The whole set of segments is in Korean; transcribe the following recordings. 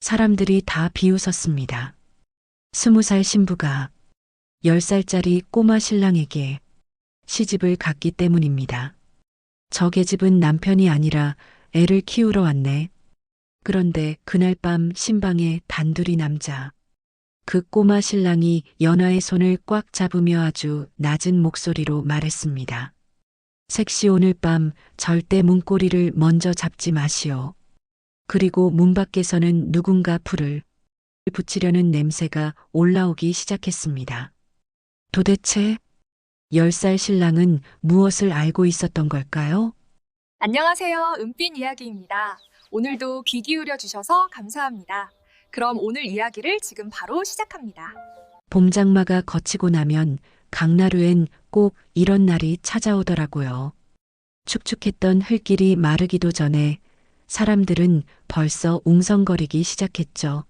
사람들이 다 비웃었습니다. 20살 신부가 10살짜리 꼬마 신랑에게 시집을 갔기 때문입니다. 저 계집은 남편이 아니라 애를 키우러 왔네. 그런데 그날 밤 신방에 단둘이 남자. 그 꼬마 신랑이 연하의 손을 꽉 잡으며 아주 낮은 목소리로 말했습니다. 색시 오늘 밤 절대 문고리를 먼저 잡지 마시오. 그리고 문 밖에서는 누군가 불을 붙이려는 냄새가 올라오기 시작했습니다. 도대체 10살 신랑은 무엇을 알고 있었던 걸까요? 안녕하세요. 은빛 이야기입니다. 오늘도 귀 기울여 주셔서 감사합니다. 그럼 오늘 이야기를 지금 바로 시작합니다. 봄장마가 거치고 나면 강나루엔 꼭 이런 날이 찾아오더라고요. 축축했던 흙길이 마르기도 전에 사람들은 벌써 웅성거리기 시작했죠.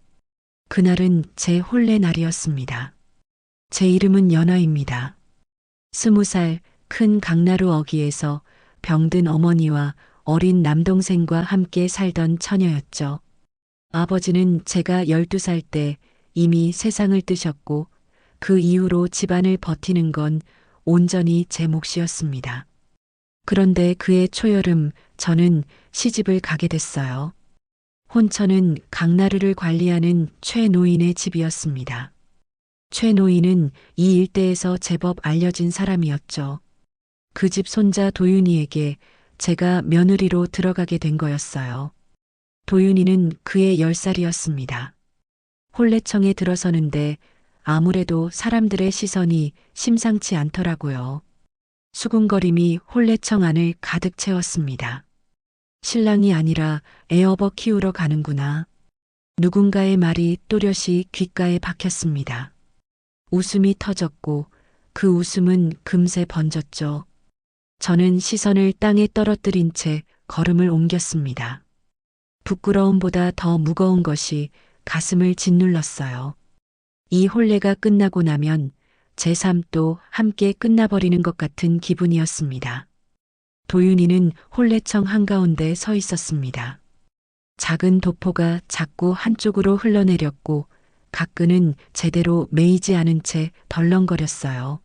그날은 제 혼례 날이었습니다. 제 이름은 연아입니다. 20살 큰 강나루 어귀에서 병든 어머니와 어린 남동생과 함께 살던 처녀였죠. 아버지는 제가 12살 때 이미 세상을 뜨셨고 그 이후로 집안을 버티는 건 온전히 제 몫이었습니다. 그런데 그해 초여름 저는 시집을 가게 됐어요. 혼처는 강나루를 관리하는 최 노인의 집이었습니다. 최 노인은 이 일대에서 제법 알려진 사람이었죠. 그 집 손자 도윤이에게 제가 며느리로 들어가게 된 거였어요. 도윤이는 그의 10살이었습니다. 혼례청에 들어서는데 아무래도 사람들의 시선이 심상치 않더라고요. 수군거림이 혼례청 안을 가득 채웠습니다. 신랑이 아니라 애업어 키우러 가는구나. 누군가의 말이 또렷이 귓가에 박혔습니다. 웃음이 터졌고 그 웃음은 금세 번졌죠. 저는 시선을 땅에 떨어뜨린 채 걸음을 옮겼습니다. 부끄러움보다 더 무거운 것이 가슴을 짓눌렀어요. 이 혼례가 끝나고 나면 제 삶도 함께 끝나버리는 것 같은 기분이었습니다. 도윤이는 혼례청 한가운데 서 있었습니다. 작은 도포가 자꾸 한쪽으로 흘러내렸고 가끈은 제대로 매이지 않은 채 덜렁거렸어요.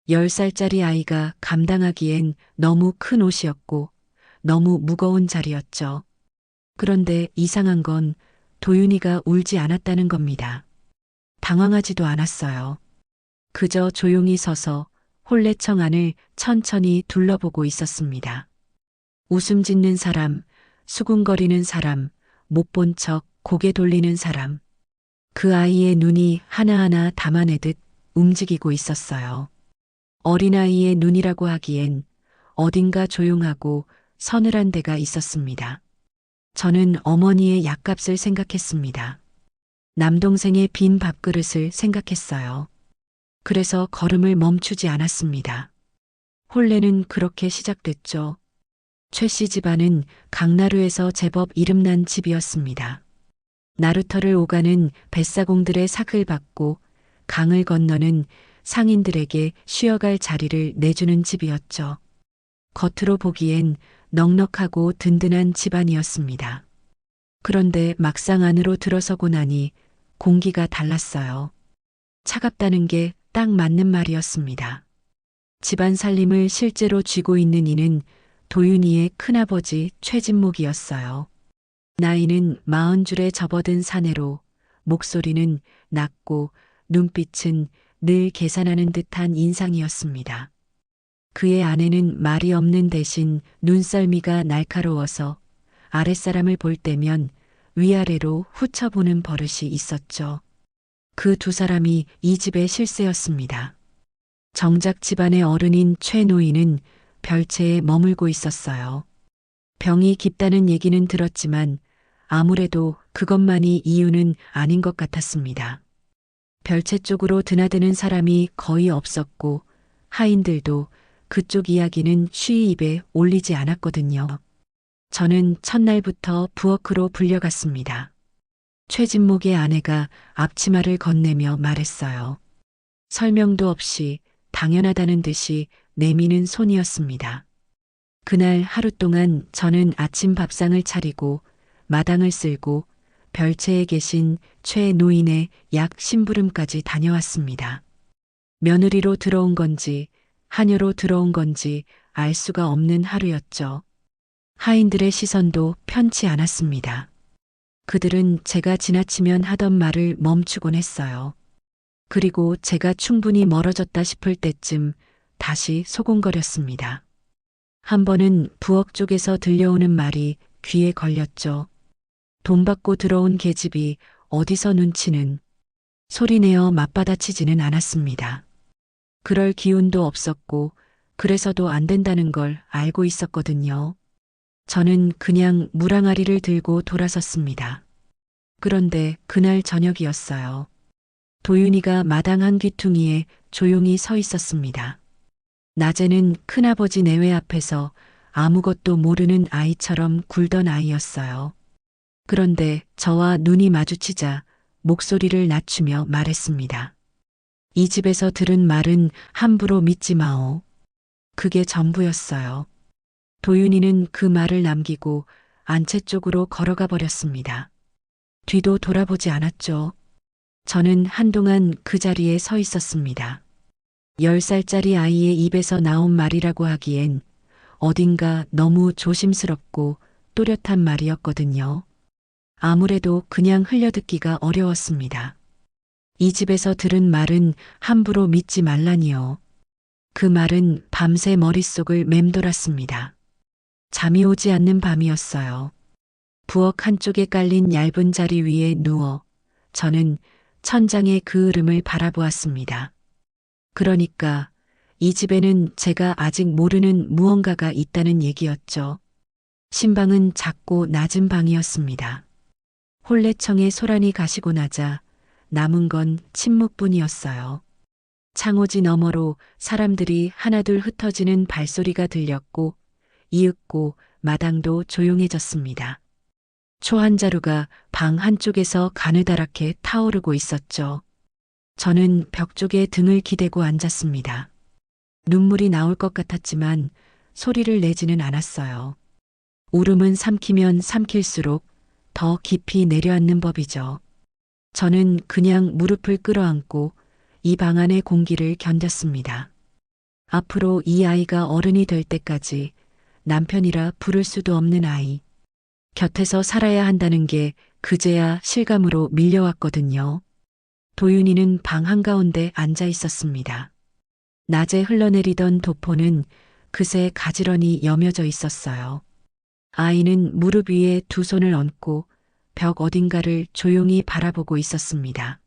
10살짜리 아이가 감당하기엔 너무 큰 옷이었고 너무 무거운 자리였죠. 그런데 이상한 건 도윤이가 울지 않았다는 겁니다. 당황하지도 않았어요. 그저 조용히 서서 혼례청 안을 천천히 둘러보고 있었습니다. 웃음 짓는 사람, 수군거리는 사람, 못 본 척 고개 돌리는 사람. 그 아이의 눈이 하나하나 담아내듯 움직이고 있었어요. 어린아이의 눈이라고 하기엔 어딘가 조용하고 서늘한 데가 있었습니다. 저는 어머니의 약값을 생각했습니다. 남동생의 빈 밥그릇을 생각했어요. 그래서 걸음을 멈추지 않았습니다. 혼례는 그렇게 시작됐죠. 최 씨 집안은 강나루에서 제법 이름난 집이었습니다. 나루터를 오가는 뱃사공들의 삭을 받고 강을 건너는 상인들에게 쉬어갈 자리를 내주는 집이었죠. 겉으로 보기엔 넉넉하고 든든한 집안이었습니다. 그런데 막상 안으로 들어서고 나니 공기가 달랐어요. 차갑다는 게 딱 맞는 말이었습니다. 집안 살림을 실제로 쥐고 있는 이는 도윤이의 큰아버지 최진목이었어요. 나이는 40줄에 접어든 사내로 목소리는 낮고 눈빛은 늘 계산하는 듯한 인상이었습니다. 그의 아내는 말이 없는 대신 눈썰미가 날카로워서 아랫사람을 볼 때면 위아래로 훑어보는 버릇이 있었죠. 그 두 사람이 이 집의 실세였습니다. 정작 집안의 어른인 최 노인은 별채에 머물고 있었어요. 병이 깊다는 얘기는 들었지만 아무래도 그것만이 이유는 아닌 것 같았습니다. 별채 쪽으로 드나드는 사람이 거의 없었고 하인들도 그쪽 이야기는 쉬이 입에 올리지 않았거든요. 저는 첫날부터 부엌으로 불려갔습니다. 최진목의 아내가 앞치마를 건네며 말했어요. 설명도 없이 당연하다는 듯이 내미는 손이었습니다. 그날 하루 동안 저는 아침 밥상을 차리고 마당을 쓸고 별채에 계신 최 노인의 약 심부름까지 다녀왔습니다. 며느리로 들어온 건지 하녀로 들어온 건지 알 수가 없는 하루였죠. 하인들의 시선도 편치 않았습니다. 그들은 제가 지나치면 하던 말을 멈추곤 했어요. 그리고 제가 충분히 멀어졌다 싶을 때쯤 다시 소곤거렸습니다. 한 번은 부엌 쪽에서 들려오는 말이 귀에 걸렸죠. 돈 받고 들어온 계집이 어디서 눈치는 소리내어 맞받아치지는 않았습니다. 그럴 기운도 없었고 그래서도 안 된다는 걸 알고 있었거든요. 저는 그냥 물항아리를 들고 돌아섰습니다. 그런데 그날 저녁이었어요. 도윤이가 마당 한 귀퉁이에 조용히 서 있었습니다. 낮에는 큰아버지 내외 앞에서 아무것도 모르는 아이처럼 굴던 아이였어요. 그런데 저와 눈이 마주치자 목소리를 낮추며 말했습니다. 이 집에서 들은 말은 함부로 믿지 마오. 그게 전부였어요. 도윤이는 그 말을 남기고 안채 쪽으로 걸어가 버렸습니다. 뒤도 돌아보지 않았죠. 저는 한동안 그 자리에 서 있었습니다. 10살짜리 아이의 입에서 나온 말이라고 하기엔 어딘가 너무 조심스럽고 또렷한 말이었거든요. 아무래도 그냥 흘려듣기가 어려웠습니다. 이 집에서 들은 말은 함부로 믿지 말라니요. 그 말은 밤새 머릿속을 맴돌았습니다. 잠이 오지 않는 밤이었어요. 부엌 한쪽에 깔린 얇은 자리 위에 누워 저는 천장의 그 흐름을 바라보았습니다. 그러니까 이 집에는 제가 아직 모르는 무언가가 있다는 얘기였죠. 신방은 작고 낮은 방이었습니다. 혼례청에 소란이 가시고 나자 남은 건 침묵뿐이었어요. 창호지 너머로 사람들이 하나둘 흩어지는 발소리가 들렸고 이윽고 마당도 조용해졌습니다. 초 한 자루가 방 한쪽에서 가느다랗게 타오르고 있었죠. 저는 벽 쪽에 등을 기대고 앉았습니다. 눈물이 나올 것 같았지만 소리를 내지는 않았어요. 울음은 삼키면 삼킬수록 더 깊이 내려앉는 법이죠. 저는 그냥 무릎을 끌어안고 이 방 안의 공기를 견뎠습니다. 앞으로 이 아이가 어른이 될 때까지 남편이라 부를 수도 없는 아이. 곁에서 살아야 한다는 게 그제야 실감으로 밀려왔거든요. 도윤이는 방 한가운데 앉아 있었습니다. 낮에 흘러내리던 도포는 그새 가지런히 여며져 있었어요. 아이는 무릎 위에 두 손을 얹고 벽 어딘가를 조용히 바라보고 있었습니다.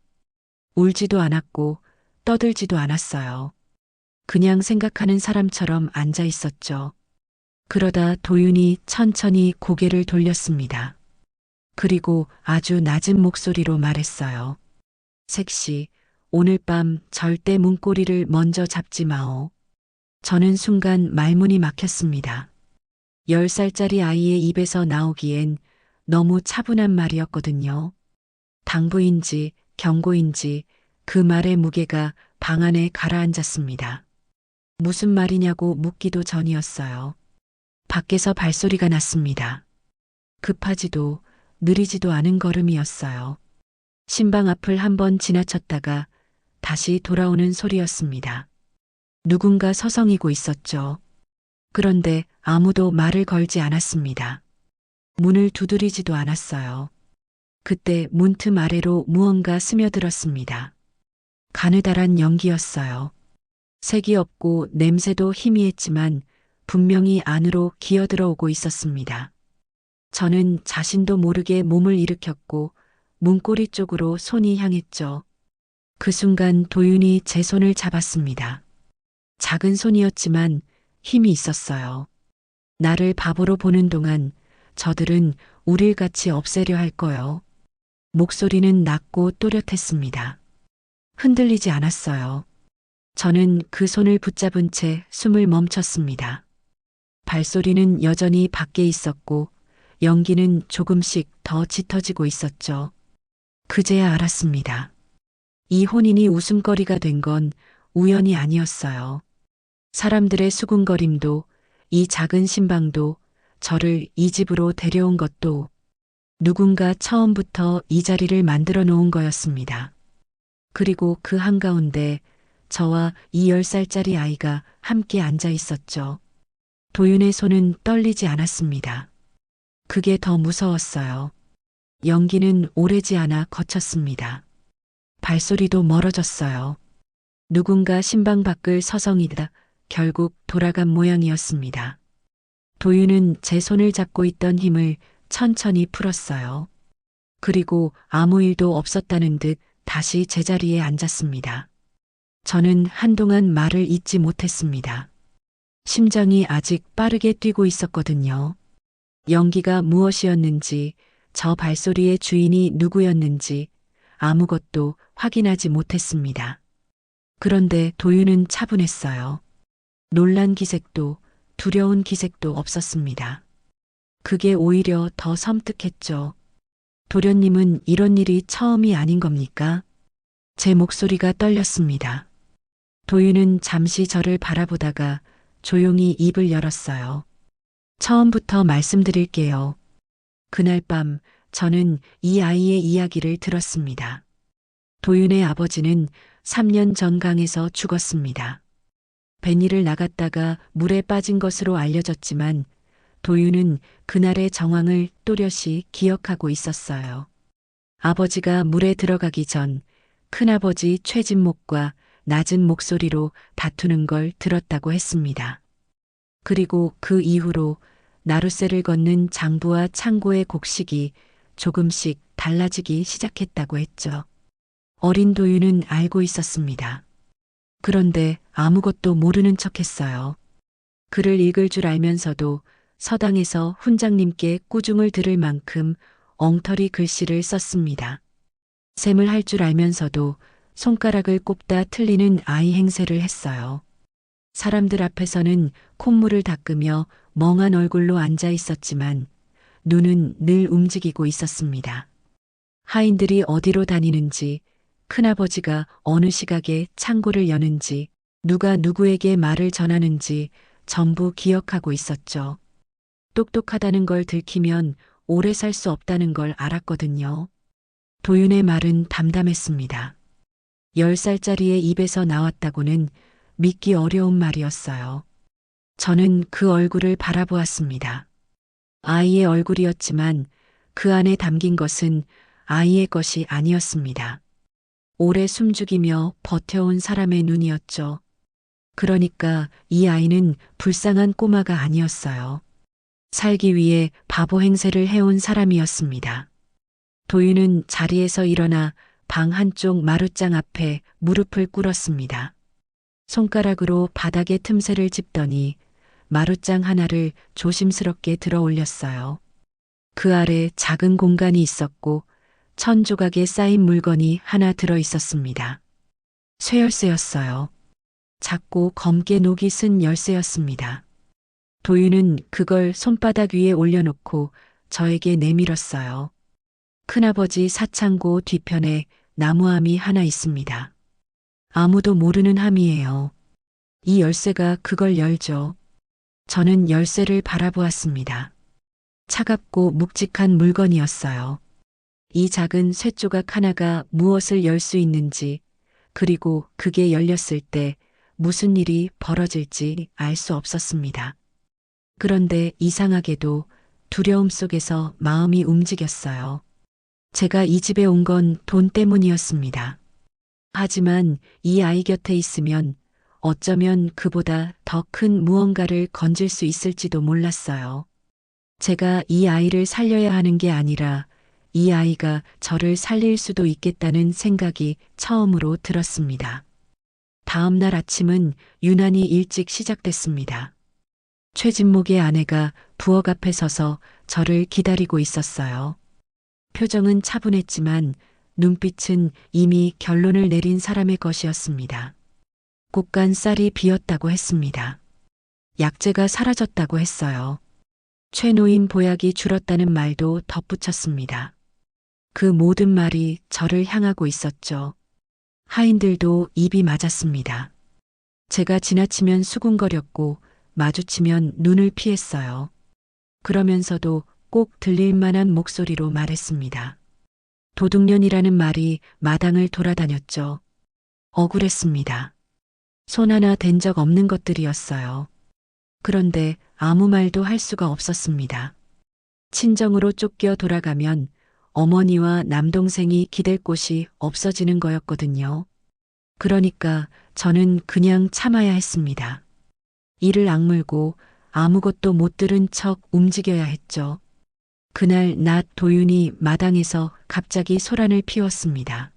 울지도 않았고 떠들지도 않았어요. 그냥 생각하는 사람처럼 앉아 있었죠. 그러다 도윤이 천천히 고개를 돌렸습니다. 그리고 아주 낮은 목소리로 말했어요. 색시, 오늘 밤 절대 문고리를 먼저 잡지 마오. 저는 순간 말문이 막혔습니다. 10살짜리 아이의 입에서 나오기엔 너무 차분한 말이었거든요. 당부인지 경고인지 그 말의 무게가 방 안에 가라앉았습니다. 무슨 말이냐고 묻기도 전이었어요. 밖에서 발소리가 났습니다. 급하지도 느리지도 않은 걸음이었어요. 신방 앞을 한번 지나쳤다가 다시 돌아오는 소리였습니다. 누군가 서성이고 있었죠. 그런데 아무도 말을 걸지 않았습니다. 문을 두드리지도 않았어요. 그때 문틈 아래로 무언가 스며들었습니다. 가느다란 연기였어요. 색이 없고 냄새도 희미했지만 분명히 안으로 기어들어 오고 있었습니다. 저는 자신도 모르게 몸을 일으켰고 문고리 쪽으로 손이 향했죠. 그 순간 도윤이 제 손을 잡았습니다. 작은 손이었지만 힘이 있었어요. 나를 바보로 보는 동안 저들은 우릴 같이 없애려 할 거요. 목소리는 낮고 또렷했습니다. 흔들리지 않았어요. 저는 그 손을 붙잡은 채 숨을 멈췄습니다. 발소리는 여전히 밖에 있었고 연기는 조금씩 더 짙어지고 있었죠. 그제야 알았습니다. 이 혼인이 웃음거리가 된 건 우연이 아니었어요. 사람들의 수군거림도 이 작은 신방도 저를 이 집으로 데려온 것도 누군가 처음부터 이 자리를 만들어 놓은 거였습니다. 그리고 그 한가운데 저와 이 10살짜리 아이가 함께 앉아 있었죠. 도윤의 손은 떨리지 않았습니다. 그게 더 무서웠어요. 연기는 오래지 않아 거쳤습니다. 발소리도 멀어졌어요. 누군가 신방 밖을 서성이다 결국 돌아간 모양이었습니다. 도윤은 제 손을 잡고 있던 힘을 천천히 풀었어요. 그리고 아무 일도 없었다는 듯 다시 제자리에 앉았습니다. 저는 한동안 말을 잇지 못했습니다. 심장이 아직 빠르게 뛰고 있었거든요. 연기가 무엇이었는지, 저 발소리의 주인이 누구였는지 아무것도 확인하지 못했습니다. 그런데 도윤은 차분했어요. 놀란 기색도 두려운 기색도 없었습니다. 그게 오히려 더 섬뜩했죠. 도련님은 이런 일이 처음이 아닌 겁니까? 제 목소리가 떨렸습니다. 도윤은 잠시 저를 바라보다가 조용히 입을 열었어요. 처음부터 말씀드릴게요. 그날 밤 저는 이 아이의 이야기를 들었습니다. 도윤의 아버지는 3년 전 강에서 죽었습니다. 뱃일을 나갔다가 물에 빠진 것으로 알려졌지만 도윤은 그날의 정황을 또렷이 기억하고 있었어요. 아버지가 물에 들어가기 전 큰아버지 최진목과 낮은 목소리로 다투는 걸 들었다고 했습니다. 그리고 그 이후로 나룻새를 걷는 장부와 창고의 곡식이 조금씩 달라지기 시작했다고 했죠. 어린 도윤은 알고 있었습니다. 그런데 아무것도 모르는 척했어요. 글을 읽을 줄 알면서도 서당에서 훈장님께 꾸중을 들을 만큼 엉터리 글씨를 썼습니다. 셈을 할 줄 알면서도 손가락을 꼽다 틀리는 아이 행세를 했어요. 사람들 앞에서는 콧물을 닦으며 멍한 얼굴로 앉아 있었지만 눈은 늘 움직이고 있었습니다. 하인들이 어디로 다니는지, 큰아버지가 어느 시각에 창고를 여는지, 누가 누구에게 말을 전하는지 전부 기억하고 있었죠. 똑똑하다는 걸 들키면 오래 살 수 없다는 걸 알았거든요. 도윤의 말은 담담했습니다. 10살짜리의 입에서 나왔다고는 믿기 어려운 말이었어요. 저는 그 얼굴을 바라보았습니다. 아이의 얼굴이었지만 그 안에 담긴 것은 아이의 것이 아니었습니다. 오래 숨죽이며 버텨온 사람의 눈이었죠. 그러니까 이 아이는 불쌍한 꼬마가 아니었어요. 살기 위해 바보 행세를 해온 사람이었습니다. 도윤은 자리에서 일어나 방 한쪽 마룻장 앞에 무릎을 꿇었습니다. 손가락으로 바닥의 틈새를 짚더니 마룻장 하나를 조심스럽게 들어 올렸어요. 그 아래 작은 공간이 있었고 1000조각에 쌓인 물건이 하나 들어 있었습니다. 쇠열쇠였어요. 작고 검게 녹이 쓴 열쇠였습니다. 도윤은 그걸 손바닥 위에 올려놓고 저에게 내밀었어요. 큰아버지 사창고 뒤편에 나무함이 하나 있습니다. 아무도 모르는 함이에요. 이 열쇠가 그걸 열죠. 저는 열쇠를 바라보았습니다. 차갑고 묵직한 물건이었어요. 이 작은 쇠조각 하나가 무엇을 열 수 있는지, 그리고 그게 열렸을 때 무슨 일이 벌어질지 알 수 없었습니다. 그런데 이상하게도 두려움 속에서 마음이 움직였어요. 제가 이 집에 온 건 돈 때문이었습니다. 하지만 이 아이 곁에 있으면 어쩌면 그보다 더 큰 무언가를 건질 수 있을지도 몰랐어요. 제가 이 아이를 살려야 하는 게 아니라 이 아이가 저를 살릴 수도 있겠다는 생각이 처음으로 들었습니다. 다음 날 아침은 유난히 일찍 시작됐습니다. 최진목의 아내가 부엌 앞에 서서 저를 기다리고 있었어요. 표정은 차분했지만 눈빛은 이미 결론을 내린 사람의 것이었습니다. 꽃간 쌀이 비었다고 했습니다. 약재가 사라졌다고 했어요. 최노인 보약이 줄었다는 말도 덧붙였습니다. 그 모든 말이 저를 향하고 있었죠. 하인들도 입이 맞았습니다. 제가 지나치면 수군거렸고 마주치면 눈을 피했어요. 그러면서도 꼭 들릴 만한 목소리로 말했습니다. 도둑년이라는 말이 마당을 돌아다녔죠. 억울했습니다. 손 하나 댄 적 없는 것들이었어요. 그런데 아무 말도 할 수가 없었습니다. 친정으로 쫓겨 돌아가면 어머니와 남동생이 기댈 곳이 없어지는 거였거든요. 그러니까 저는 그냥 참아야 했습니다. 이를 악물고 아무것도 못 들은 척 움직여야 했죠. 그날 낮 도윤이 마당에서 갑자기 소란을 피웠습니다.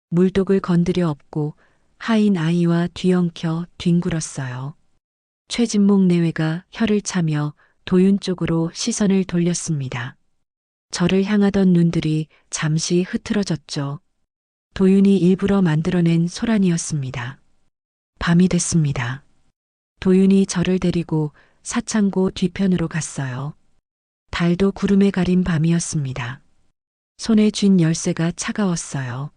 물독을 건드려 엎고 하인 아이와 뒤엉켜 뒹굴었어요. 최진목 내외가 혀를 차며 도윤 쪽으로 시선을 돌렸습니다. 저를 향하던 눈들이 잠시 흐트러졌죠. 도윤이 일부러 만들어낸 소란이었습니다. 밤이 됐습니다. 도윤이 저를 데리고 사창고 뒤편으로 갔어요. 달도 구름에 가린 밤이었습니다. 손에 쥔 열쇠가 차가웠어요.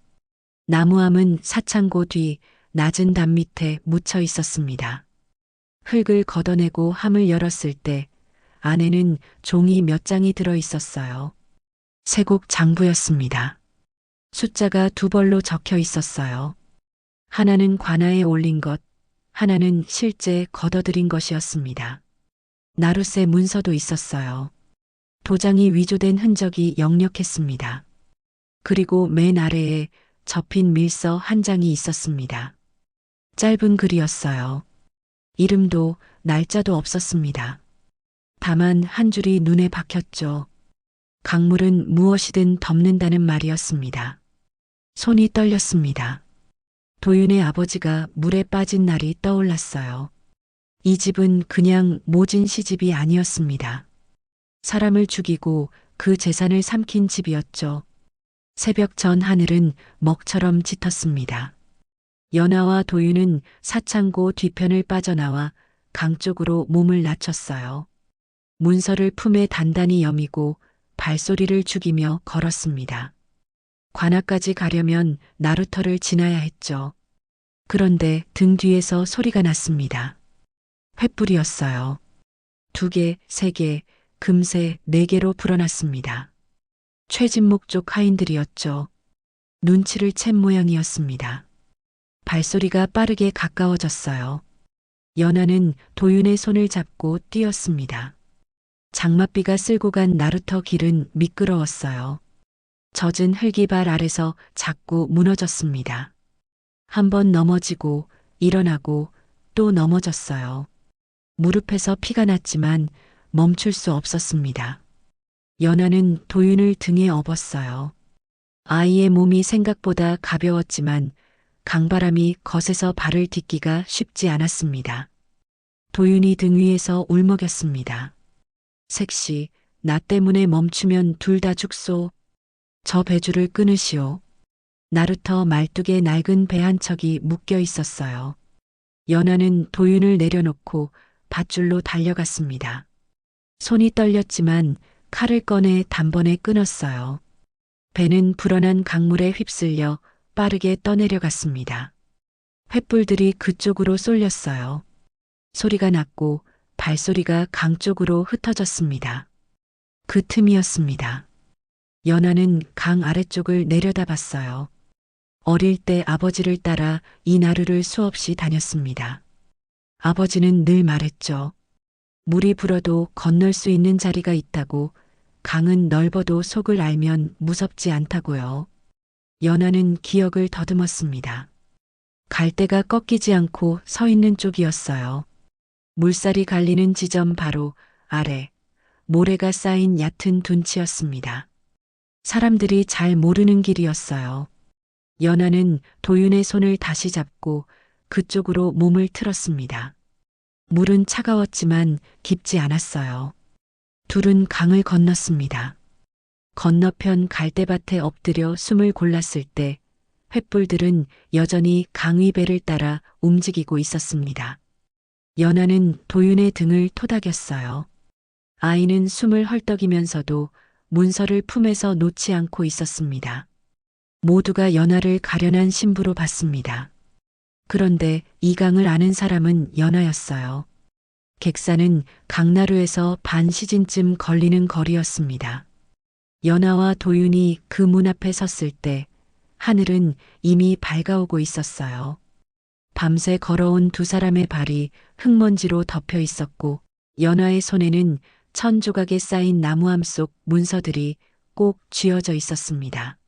나무함은 사창고 뒤 낮은 담 밑에 묻혀 있었습니다. 흙을 걷어내고 함을 열었을 때 안에는 종이 몇 장이 들어 있었어요. 세곡 장부였습니다. 숫자가 두 벌로 적혀 있었어요. 하나는 관아에 올린 것, 하나는 실제 걷어들인 것이었습니다. 나룻새 문서도 있었어요. 도장이 위조된 흔적이 역력했습니다. 그리고 맨 아래에 접힌 밀서 한 장이 있었습니다. 짧은 글이었어요. 이름도 날짜도 없었습니다. 다만 한 줄이 눈에 박혔죠. 강물은 무엇이든 덮는다는 말이었습니다. 손이 떨렸습니다. 도윤의 아버지가 물에 빠진 날이 떠올랐어요. 이 집은 그냥 모진 시집이 아니었습니다. 사람을 죽이고 그 재산을 삼킨 집이었죠. 새벽 전 하늘은 먹처럼 짙었습니다. 연아와 도윤은 사창고 뒤편을 빠져나와 강 쪽으로 몸을 낮췄어요. 문서를 품에 단단히 여미고 발소리를 죽이며 걸었습니다. 관아까지 가려면 나루터를 지나야 했죠. 그런데 등 뒤에서 소리가 났습니다. 횃불이었어요. 2개, 3개, 금세 4개로 불어났습니다. 최진목 쪽 하인들이었죠. 눈치를 챈 모양이었습니다. 발소리가 빠르게 가까워졌어요. 연아는 도윤의 손을 잡고 뛰었습니다. 장맛비가 쓸고 간 나루터 길은 미끄러웠어요. 젖은 흙이발 아래서 자꾸 무너졌습니다. 한 번 넘어지고 일어나고 또 넘어졌어요. 무릎에서 피가 났지만 멈출 수 없었습니다. 연아는 도윤을 등에 업었어요. 아이의 몸이 생각보다 가벼웠지만 강바람이 거세서 발을 딛기가 쉽지 않았습니다. 도윤이 등 위에서 울먹였습니다. 색시, 나 때문에 멈추면 둘 다 죽소. 저 배줄을 끊으시오. 나루터 말뚝에 낡은 배 한 척이 묶여 있었어요. 연아는 도윤을 내려놓고 밧줄로 달려갔습니다. 손이 떨렸지만 칼을 꺼내 단번에 끊었어요. 배는 불어난 강물에 휩쓸려 빠르게 떠내려갔습니다. 횃불들이 그쪽으로 쏠렸어요. 소리가 났고 발소리가 강 쪽으로 흩어졌습니다. 그 틈이었습니다. 연아는 강 아래쪽을 내려다봤어요. 어릴 때 아버지를 따라 이 나루를 수없이 다녔습니다. 아버지는 늘 말했죠. 물이 불어도 건널 수 있는 자리가 있다고, 강은 넓어도 속을 알면 무섭지 않다고요. 연아는 기억을 더듬었습니다. 갈대가 꺾이지 않고 서 있는 쪽이었어요. 물살이 갈리는 지점 바로 아래, 모래가 쌓인 얕은 둔치였습니다. 사람들이 잘 모르는 길이었어요. 연아는 도윤의 손을 다시 잡고 그쪽으로 몸을 틀었습니다. 물은 차가웠지만 깊지 않았어요. 둘은 강을 건넜습니다. 건너편 갈대밭에 엎드려 숨을 골랐을 때 횃불들은 여전히 강의 배를 따라 움직이고 있었습니다. 연아는 도윤의 등을 토닥였어요. 아이는 숨을 헐떡이면서도 문서를 품에서 놓지 않고 있었습니다. 모두가 연아를 가련한 신부로 봤습니다. 그런데 이 강을 아는 사람은 연아였어요. 객사는 강나루에서 반 시즌쯤 걸리는 거리였습니다. 연아와 도윤이 그 문 앞에 섰을 때 하늘은 이미 밝아오고 있었어요. 밤새 걸어온 두 사람의 발이 흙먼지로 덮여 있었고 연아의 손에는 1000조각에 쌓인 나무함 속 문서들이 꼭 쥐어져 있었습니다.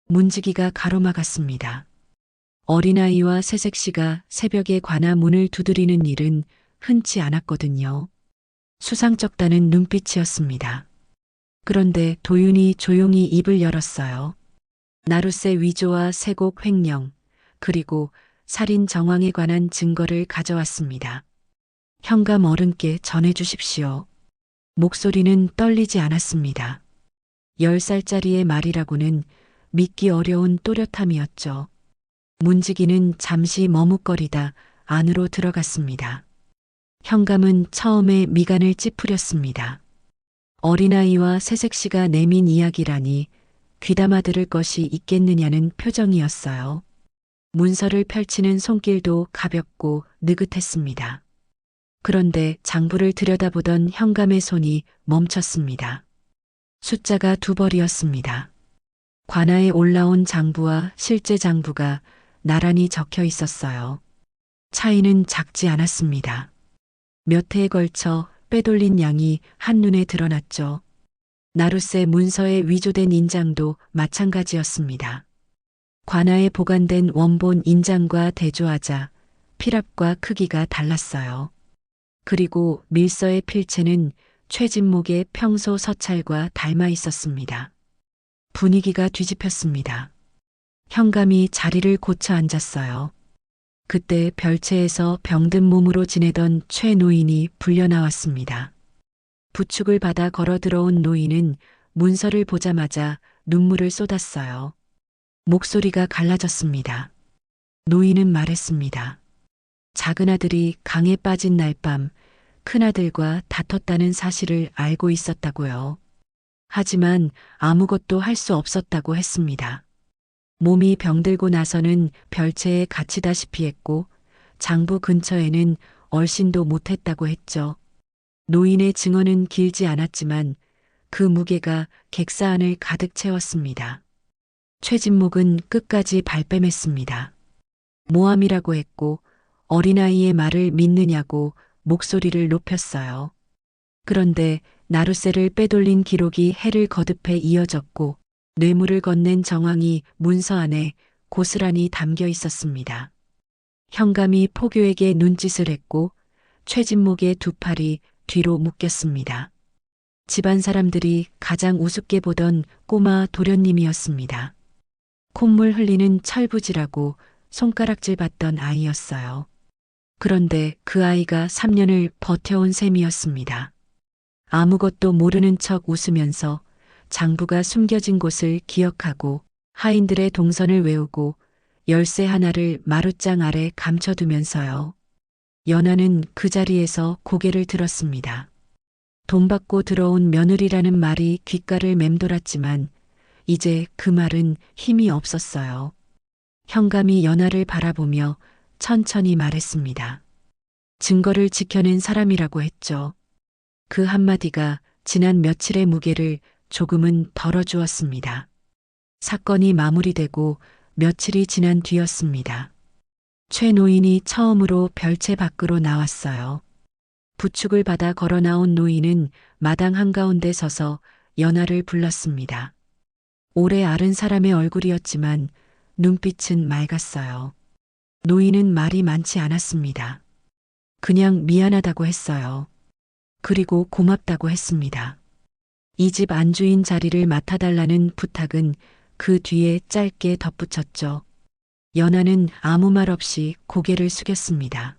문지기가 가로막았습니다. 어린아이와 새색시가 새벽에 관아 문을 두드리는 일은 흔치 않았거든요. 수상쩍다는 눈빛이었습니다. 그런데 도윤이 조용히 입을 열었어요. 나룻새 위조와 세곡 횡령, 그리고 살인 정황에 관한 증거를 가져왔습니다. 현감 어른께 전해주십시오. 목소리는 떨리지 않았습니다. 10살짜리의 말이라고는 믿기 어려운 또렷함이었죠. 문지기는 잠시 머뭇거리다 안으로 들어갔습니다. 현감은 처음에 미간을 찌푸렸습니다. 어린아이와 새색시가 내민 이야기라니 귀담아 들을 것이 있겠느냐는 표정이었어요. 문서를 펼치는 손길도 가볍고 느긋했습니다. 그런데 장부를 들여다보던 현감의 손이 멈췄습니다. 숫자가 2벌이었습니다. 관아에 올라온 장부와 실제 장부가 나란히 적혀 있었어요. 차이는 작지 않았습니다. 몇 해에 걸쳐 빼돌린 양이 한눈에 드러났죠. 나룻새 문서에 위조된 인장도 마찬가지였습니다. 관아에 보관된 원본 인장과 대조하자 필압과 크기가 달랐어요. 그리고 밀서의 필체는 최진목의 평소 서찰과 닮아 있었습니다. 분위기가 뒤집혔습니다. 현감이 자리를 고쳐 앉았어요. 그때 별채에서 병든 몸으로 지내던 최 노인이 불려 나왔습니다. 부축을 받아 걸어 들어온 노인은 문서를 보자마자 눈물을 쏟았어요. 목소리가 갈라졌습니다. 노인은 말했습니다. 작은 아들이 강에 빠진 날 밤 큰아들과 다퉜다는 사실을 알고 있었다고요. 하지만 아무것도 할 수 없었다고 했습니다. 몸이 병들고 나서는 별채에 갇히다시피 했고 장부 근처에는 얼씬도 못했다고 했죠. 노인의 증언은 길지 않았지만 그 무게가 객사 안을 가득 채웠습니다. 최진목은 끝까지 발뺌했습니다. 모함이라고 했고 어린아이의 말을 믿느냐고 목소리를 높였어요. 그런데 나룻새를 빼돌린 기록이 해를 거듭해 이어졌고 뇌물을 건넨 정황이 문서 안에 고스란히 담겨 있었습니다. 현감이 포교에게 눈짓을 했고 최진목의 두 팔이 뒤로 묶였습니다. 집안 사람들이 가장 우습게 보던 꼬마 도련님이었습니다. 콧물 흘리는 철부지라고 손가락질 받던 아이였어요. 그런데 그 아이가 3년을 버텨온 셈이었습니다. 아무것도 모르는 척 웃으면서 장부가 숨겨진 곳을 기억하고 하인들의 동선을 외우고 열쇠 하나를 마룻장 아래 감춰두면서요. 연하는 그 자리에서 고개를 들었습니다. 돈 받고 들어온 며느리라는 말이 귓가를 맴돌았지만 이제 그 말은 힘이 없었어요. 현감이 연하를 바라보며 천천히 말했습니다. 증거를 지켜낸 사람이라고 했죠. 그 한마디가 지난 며칠의 무게를 조금은 덜어주었습니다. 사건이 마무리되고 며칠이 지난 뒤였습니다. 최 노인이 처음으로 별채 밖으로 나왔어요. 부축을 받아 걸어 나온 노인은 마당 한가운데 서서 연하를 불렀습니다. 오래 앓은 사람의 얼굴이었지만 눈빛은 맑았어요. 노인은 말이 많지 않았습니다. 그냥 미안하다고 했어요. 그리고 고맙다고 했습니다. 이 집 안주인 자리를 맡아달라는 부탁은 그 뒤에 짧게 덧붙였죠. 연하는 아무 말 없이 고개를 숙였습니다.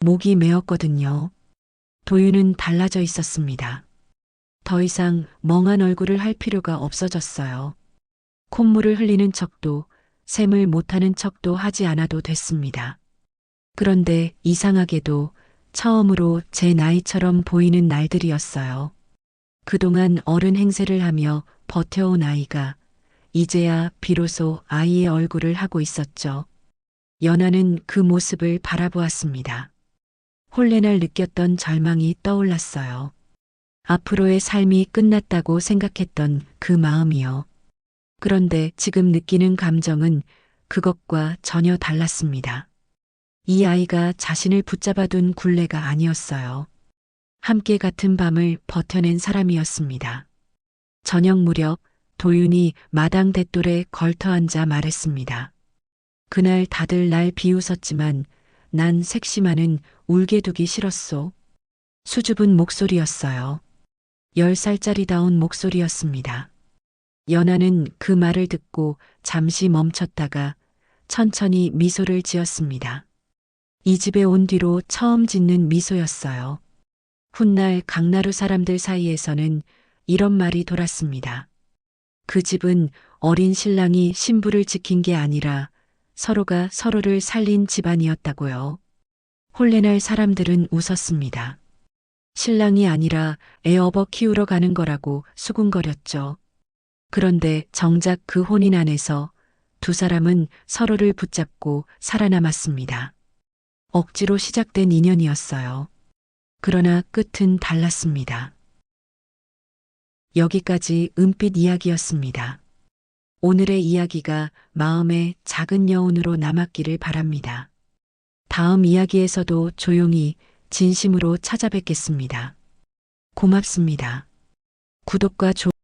목이 메었거든요. 도윤은 달라져 있었습니다. 더 이상 멍한 얼굴을 할 필요가 없어졌어요. 콧물을 흘리는 척도 샘을 못하는 척도 하지 않아도 됐습니다. 그런데 이상하게도 처음으로 제 나이처럼 보이는 날들이었어요. 그동안 어른 행세를 하며 버텨온 아이가 이제야 비로소 아이의 얼굴을 하고 있었죠. 연하는 그 모습을 바라보았습니다. 홀레날 느꼈던 절망이 떠올랐어요. 앞으로의 삶이 끝났다고 생각했던 그 마음이요. 그런데 지금 느끼는 감정은 그것과 전혀 달랐습니다. 이 아이가 자신을 붙잡아둔 굴레가 아니었어요. 함께 같은 밤을 버텨낸 사람이었습니다. 저녁 무렵 도윤이 마당 돛돌에 걸터앉아 말했습니다. 그날 다들 날 비웃었지만 난 색시마는 울게 두기 싫었소. 수줍은 목소리였어요. 10살짜리다운 목소리였습니다. 연아는 그 말을 듣고 잠시 멈췄다가 천천히 미소를 지었습니다. 이 집에 온 뒤로 처음 짓는 미소였어요. 훗날 강나루 사람들 사이에서는 이런 말이 돌았습니다. 그 집은 어린 신랑이 신부를 지킨 게 아니라 서로가 서로를 살린 집안이었다고요. 홀레날 사람들은 웃었습니다. 신랑이 아니라 애 업어 키우러 가는 거라고 수군거렸죠. 그런데 정작 그 혼인 안에서 두 사람은 서로를 붙잡고 살아남았습니다. 억지로 시작된 인연이었어요. 그러나 끝은 달랐습니다. 여기까지 은빛 이야기였습니다. 오늘의 이야기가 마음의 작은 여운으로 남았기를 바랍니다. 다음 이야기에서도 조용히 진심으로 찾아뵙겠습니다. 고맙습니다. 구독과 좋아요